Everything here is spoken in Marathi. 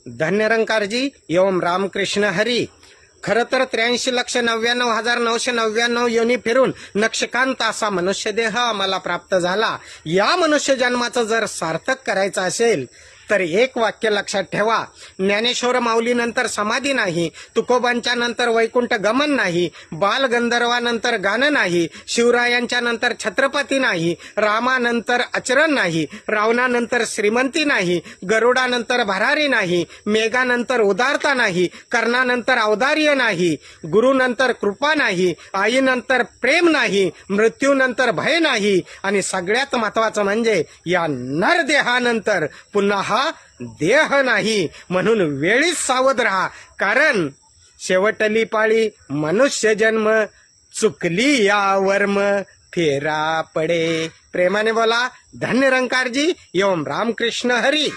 धन्यरंकारजी एवं रामकृष्ण हरी. खरं तर 83,99,999 योनी फिरून नक्षकांत असा मनुष्यदेह आम्हाला प्राप्त झाला. या मनुष्य जन्माचं जर सार्थक करायचं असेल तर एक वाक्य लक्षात ठेवा. ज्ञानेश्वर माऊलीनंतर समाधी नाही, तुकोबांच्या नंतर वैकुंठ गमन नाही, बालगंधर्वानंतर गाणं नाही, शिवरायांच्या नंतर छत्रपती नाही, रामानंतर आचरण नाही, रावणानंतर श्रीमंती नाही, गरुडानंतर भरारी नाही, मेघानंतर उदारता नाही, कर्णानंतर औदार्य नाही, गुरुनंतर कृपा नाही, आईनंतर प्रेम नाही, मृत्यूनंतर भय नाही आणि सगळ्यात महत्वाचं म्हणजे या नरदेहानंतर पुन्हा हा देह नाही. म्हणून वेळीच सावध राहा, कारण शेवटली पाळी मनुष्य जन्म, चुकली या वर्म फेरा पडे. प्रेमाने बोला. धन्यरंकारजी एवं रामकृष्ण हरी.